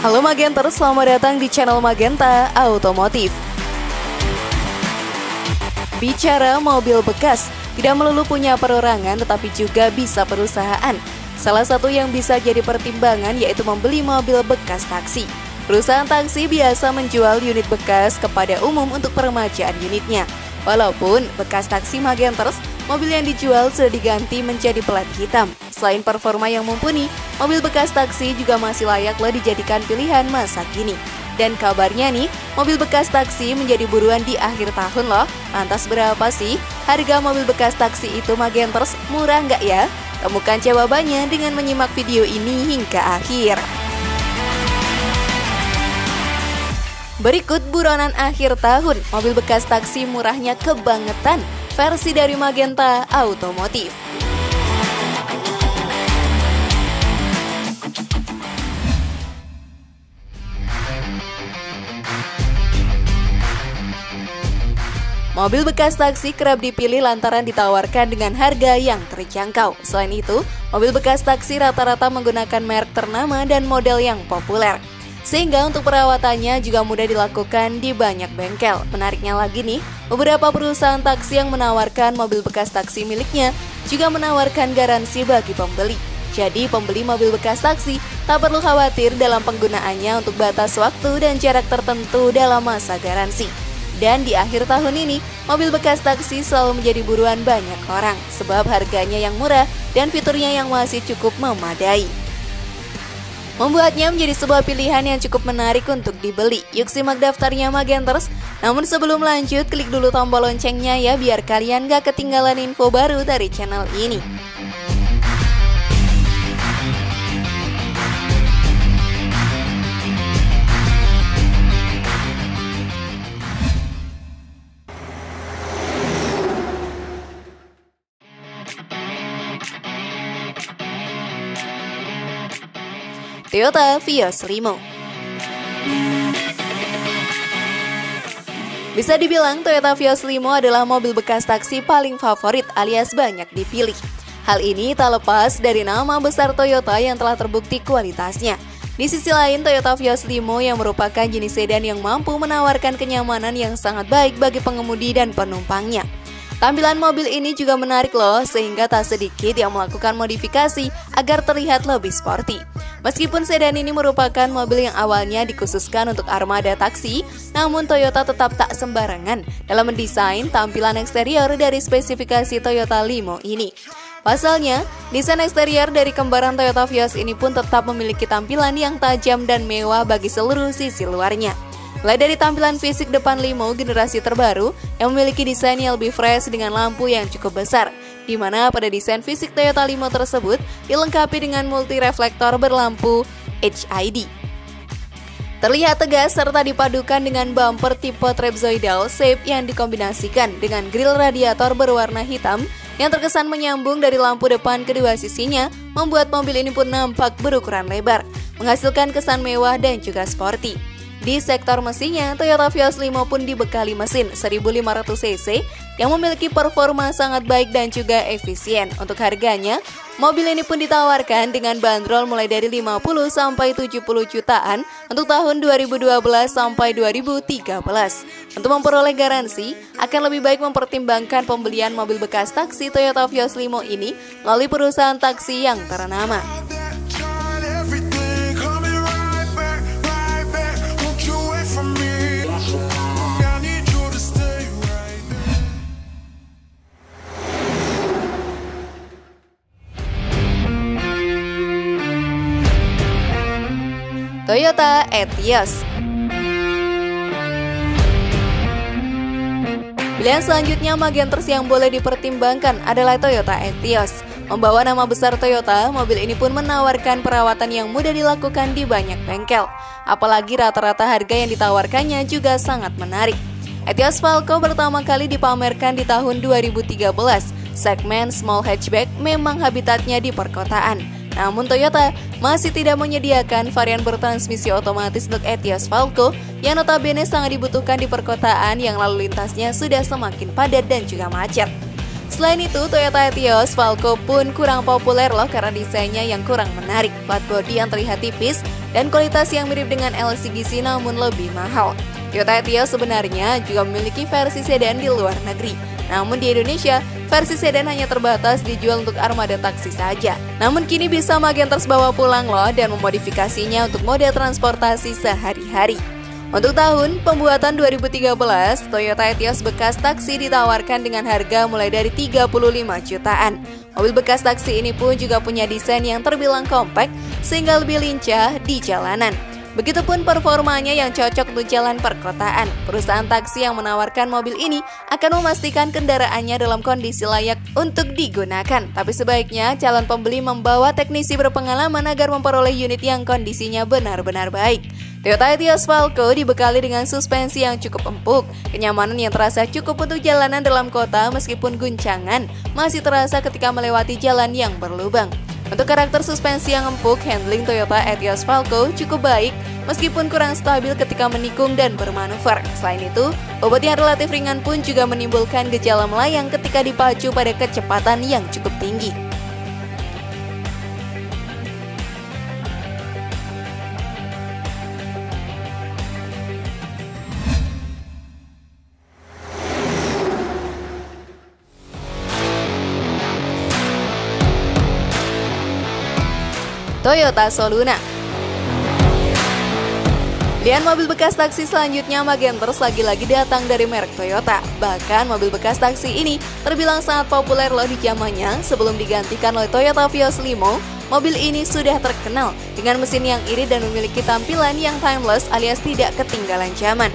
Halo Magenter, selamat datang di channel Magenta Automotif. Bicara mobil bekas, tidak melulu punya perorangan tetapi juga bisa perusahaan. Salah satu yang bisa jadi pertimbangan yaitu membeli mobil bekas taksi. Perusahaan taksi biasa menjual unit bekas kepada umum untuk peremajaan unitnya. Walaupun bekas taksi Magenters, mobil yang dijual sudah diganti menjadi plat hitam. Selain performa yang mumpuni, mobil bekas taksi juga masih layak loh dijadikan pilihan masa kini. Dan kabarnya nih, mobil bekas taksi menjadi buruan di akhir tahun loh. Lantas berapa sih harga mobil bekas taksi itu Magenters? Murah nggak ya? Temukan jawabannya dengan menyimak video ini hingga akhir. Berikut buronan akhir tahun, mobil bekas taksi murahnya kebangetan, versi dari Magenta Automotif. Mobil bekas taksi kerap dipilih lantaran ditawarkan dengan harga yang terjangkau. Selain itu, mobil bekas taksi rata-rata menggunakan merek ternama dan model yang populer. Sehingga untuk perawatannya juga mudah dilakukan di banyak bengkel. Menariknya lagi nih, beberapa perusahaan taksi yang menawarkan mobil bekas taksi miliknya juga menawarkan garansi bagi pembeli. Jadi pembeli mobil bekas taksi tak perlu khawatir dalam penggunaannya untuk batas waktu dan jarak tertentu dalam masa garansi. Dan di akhir tahun ini, mobil bekas taksi selalu menjadi buruan banyak orang sebab harganya yang murah dan fiturnya yang masih cukup memadai. Membuatnya menjadi sebuah pilihan yang cukup menarik untuk dibeli. Yuk simak daftarnya Magenters. Namun sebelum lanjut, klik dulu tombol loncengnya ya biar kalian gak ketinggalan info baru dari channel ini. Toyota Vios Limo. Bisa dibilang Toyota Vios Limo adalah mobil bekas taksi paling favorit alias banyak dipilih. Hal ini tak lepas dari nama besar Toyota yang telah terbukti kualitasnya. Di sisi lain, Toyota Vios Limo yang merupakan jenis sedan yang mampu menawarkan kenyamanan yang sangat baik bagi pengemudi dan penumpangnya. Tampilan mobil ini juga menarik loh, sehingga tak sedikit yang melakukan modifikasi agar terlihat lebih sporty. Meskipun sedan ini merupakan mobil yang awalnya dikhususkan untuk armada taksi, namun Toyota tetap tak sembarangan dalam mendesain tampilan eksterior dari spesifikasi Toyota Limo ini. Pasalnya, desain eksterior dari kembaran Toyota Vios ini pun tetap memiliki tampilan yang tajam dan mewah bagi seluruh sisi luarnya. Mulai dari tampilan fisik depan Limo generasi terbaru yang memiliki desain yang lebih fresh dengan lampu yang cukup besar, di mana pada desain fisik Toyota Limo tersebut dilengkapi dengan multi reflektor berlampu HID. Terlihat tegas serta dipadukan dengan bumper tipe trapezoidal shape yang dikombinasikan dengan grill radiator berwarna hitam yang terkesan menyambung dari lampu depan kedua sisinya, membuat mobil ini pun nampak berukuran lebar, menghasilkan kesan mewah dan juga sporty. Di sektor mesinnya, Toyota Vios Limo pun dibekali mesin 1500 cc yang memiliki performa sangat baik dan juga efisien. Untuk harganya, mobil ini pun ditawarkan dengan bandrol mulai dari 50 sampai 70 jutaan untuk tahun 2012 sampai 2013. Untuk memperoleh garansi, akan lebih baik mempertimbangkan pembelian mobil bekas taksi Toyota Vios Limo ini melalui perusahaan taksi yang ternama. Toyota Etios. Pilihan selanjutnya Magenters yang boleh dipertimbangkan adalah Toyota Etios. Membawa nama besar Toyota, mobil ini pun menawarkan perawatan yang mudah dilakukan di banyak bengkel. Apalagi rata-rata harga yang ditawarkannya juga sangat menarik. Etios Falco pertama kali dipamerkan di tahun 2013. Segmen small hatchback memang habitatnya di perkotaan. Namun Toyota masih tidak menyediakan varian bertransmisi otomatis untuk Etios Falco yang notabene sangat dibutuhkan di perkotaan yang lalu lintasnya sudah semakin padat dan juga macet. Selain itu, Toyota Etios Falco pun kurang populer loh karena desainnya yang kurang menarik, flat body yang terlihat tipis, dan kualitas yang mirip dengan LCGC namun lebih mahal. Toyota Etios sebenarnya juga memiliki versi sedan di luar negeri. Namun di Indonesia, versi sedan hanya terbatas dijual untuk armada taksi saja. Namun kini bisa Magenters bawa pulang loh dan memodifikasinya untuk mode transportasi sehari-hari. Untuk tahun pembuatan 2013, Toyota Etios bekas taksi ditawarkan dengan harga mulai dari 35 jutaan. Mobil bekas taksi ini pun juga punya desain yang terbilang kompak sehingga lebih lincah di jalanan. Begitupun performanya yang cocok untuk jalan perkotaan. Perusahaan taksi yang menawarkan mobil ini akan memastikan kendaraannya dalam kondisi layak untuk digunakan. Tapi sebaiknya calon pembeli membawa teknisi berpengalaman agar memperoleh unit yang kondisinya benar-benar baik. Toyota Etios Falco dibekali dengan suspensi yang cukup empuk, kenyamanan yang terasa cukup untuk jalanan dalam kota meskipun guncangan masih terasa ketika melewati jalan yang berlubang. Untuk karakter suspensi yang empuk, handling Toyota Etios Falco cukup baik meskipun kurang stabil ketika menikung dan bermanuver. Selain itu, bobot yang relatif ringan pun juga menimbulkan gejala melayang ketika dipacu pada kecepatan yang cukup tinggi. Toyota Soluna. Pilihan mobil bekas taksi selanjutnya Magenters lagi-lagi datang dari merek Toyota. Bahkan mobil bekas taksi ini terbilang sangat populer loh di zamannya. Sebelum digantikan oleh Toyota Vios Limo, mobil ini sudah terkenal dengan mesin yang irit dan memiliki tampilan yang timeless alias tidak ketinggalan zaman.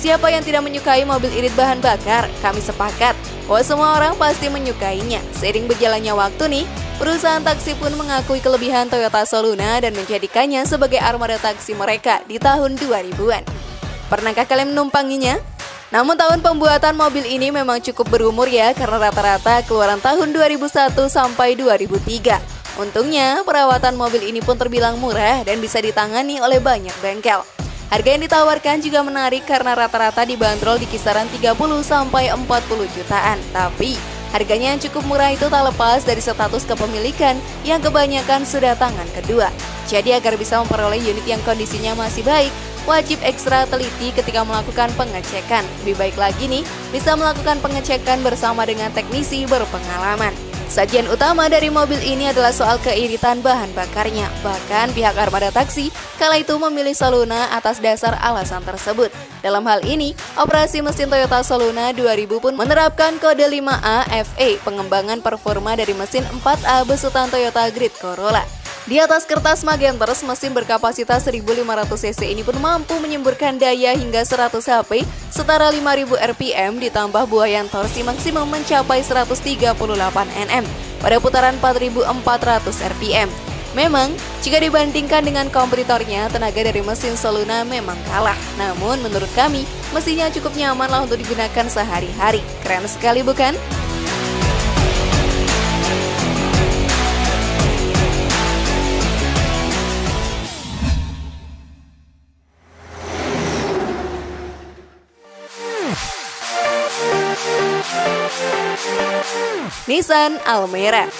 Siapa yang tidak menyukai mobil irit bahan bakar? Kami sepakat bahwa semua orang pasti menyukainya. Seiring berjalannya waktu nih, perusahaan taksi pun mengakui kelebihan Toyota Soluna dan menjadikannya sebagai armada taksi mereka di tahun 2000-an. Pernahkah kalian menumpanginya? Namun tahun pembuatan mobil ini memang cukup berumur ya, karena rata-rata keluaran tahun 2001 sampai 2003. Untungnya, perawatan mobil ini pun terbilang murah dan bisa ditangani oleh banyak bengkel. Harga yang ditawarkan juga menarik karena rata-rata dibanderol di kisaran 30 sampai 40 jutaan. Tapi harganya yang cukup murah itu tak lepas dari status kepemilikan yang kebanyakan sudah tangan kedua. Jadi agar bisa memperoleh unit yang kondisinya masih baik, wajib ekstra teliti ketika melakukan pengecekan. Lebih baik lagi nih, bisa melakukan pengecekan bersama dengan teknisi berpengalaman. Sajian utama dari mobil ini adalah soal keiritan bahan bakarnya. Bahkan pihak armada taksi kala itu memilih Soluna atas dasar alasan tersebut. Dalam hal ini, operasi mesin Toyota Soluna 2000 pun menerapkan kode 5A FA, pengembangan performa dari mesin 4A besutan Toyota Grid Corolla. Di atas kertas Magenters, mesin berkapasitas 1500 cc ini pun mampu menyemburkan daya hingga 100 HP setara 5000 rpm ditambah buayan torsi maksimum mencapai 138 Nm pada putaran 4400 rpm. Memang, jika dibandingkan dengan kompetitornya, tenaga dari mesin Soluna memang kalah. Namun menurut kami, mesinnya cukup nyaman lah untuk digunakan sehari-hari. Keren sekali bukan? Nissan Almera.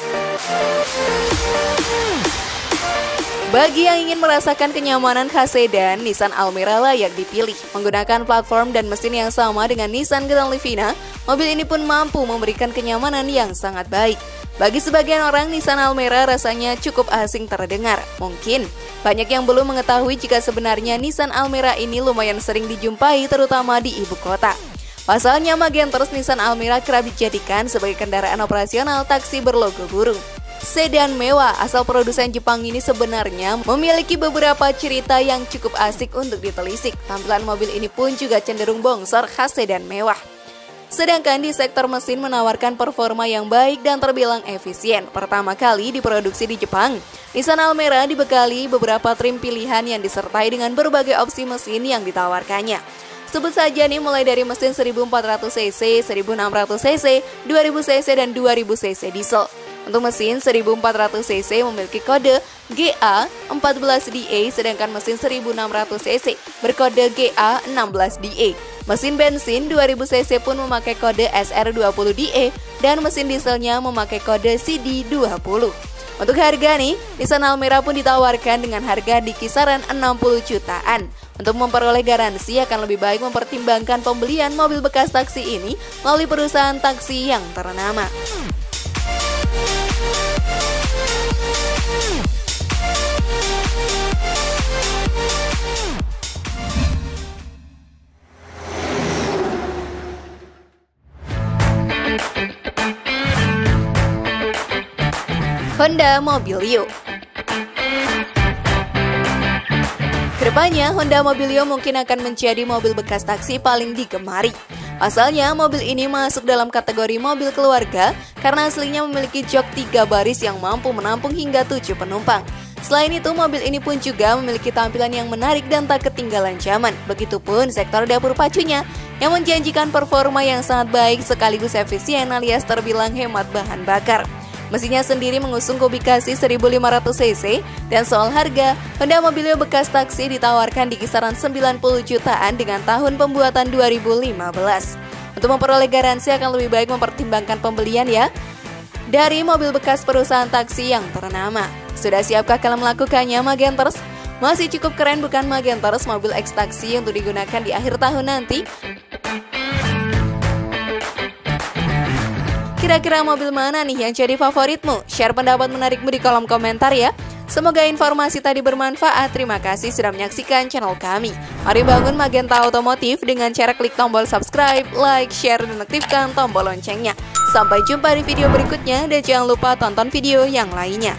Bagi yang ingin merasakan kenyamanan khas sedan, Nissan Almera layak dipilih. Menggunakan platform dan mesin yang sama dengan Nissan Grand Livina, mobil ini pun mampu memberikan kenyamanan yang sangat baik. Bagi sebagian orang, Nissan Almera rasanya cukup asing terdengar. Mungkin banyak yang belum mengetahui jika sebenarnya Nissan Almera ini lumayan sering dijumpai terutama di ibu kota. Pasalnya Magenters Nissan Almera kerap dijadikan sebagai kendaraan operasional taksi berlogo burung. Sedan mewah asal produsen Jepang ini sebenarnya memiliki beberapa cerita yang cukup asik untuk ditelisik. Tampilan mobil ini pun juga cenderung bongsor khas sedan mewah. Sedangkan di sektor mesin menawarkan performa yang baik dan terbilang efisien. Pertama kali diproduksi di Jepang, Nissan Almera dibekali beberapa trim pilihan yang disertai dengan berbagai opsi mesin yang ditawarkannya. Sebut saja nih mulai dari mesin 1400cc, 1600cc, 2000cc, dan 2000cc diesel. Untuk mesin 1400cc memiliki kode GA14DE, sedangkan mesin 1600cc berkode GA16DE. Mesin bensin 2000cc pun memakai kode SR20DE dan mesin dieselnya memakai kode CD20. Untuk harga nih, Nissan Almera pun ditawarkan dengan harga di kisaran 60 jutaan. Untuk memperoleh garansi akan lebih baik mempertimbangkan pembelian mobil bekas taksi ini melalui perusahaan taksi yang ternama. Honda Mobilio. Kedepannya, Honda Mobilio mungkin akan menjadi mobil bekas taksi paling digemari. Pasalnya, mobil ini masuk dalam kategori mobil keluarga karena aslinya memiliki jok 3 baris yang mampu menampung hingga 7 penumpang. Selain itu, mobil ini pun juga memiliki tampilan yang menarik dan tak ketinggalan zaman. Begitupun sektor dapur pacunya yang menjanjikan performa yang sangat baik sekaligus efisien alias terbilang hemat bahan bakar. Mesinnya sendiri mengusung kubikasi 1500 cc dan soal harga, Honda Mobilio bekas taksi ditawarkan di kisaran 90 jutaan dengan tahun pembuatan 2015. Untuk memperoleh garansi akan lebih baik mempertimbangkan pembelian ya dari mobil bekas perusahaan taksi yang ternama. Sudah siapkah kalian melakukannya, Magenters? Masih cukup keren bukan Magenters mobil X taksi untuk digunakan di akhir tahun nanti? Kira-kira mobil mana nih yang jadi favoritmu? Share pendapat menarikmu di kolom komentar ya. Semoga informasi tadi bermanfaat. Terima kasih sudah menyaksikan channel kami. Mari bangun Magenta Otomotif dengan cara klik tombol subscribe, like, share, dan aktifkan tombol loncengnya. Sampai jumpa di video berikutnya dan jangan lupa tonton video yang lainnya.